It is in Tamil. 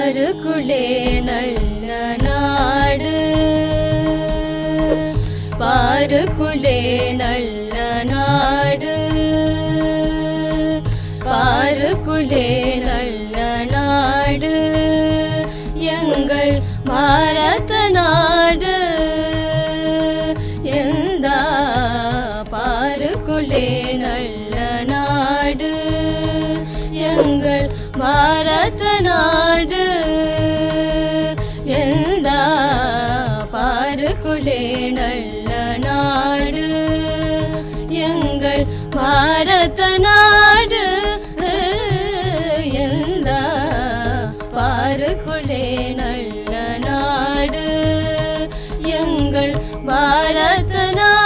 பாருக்குள்ளே நல்ல நாடு, பாருக்குள்ளே நல்ல நாடு, பாருக்குள்ளே நல்ல நாடு, எங்கள் பாரத நாடு. எந்த பாருக்குள்ளே நல்ல நாடு, எங்கள் பாரத நாடு. எந்த பாருக்குள்ளே நல்ல நாடு, எங்கள் பாரத நாடு. எந்த பாருக்குள்ளே நல்ல நாடு, எங்கள் பாரத நாடு.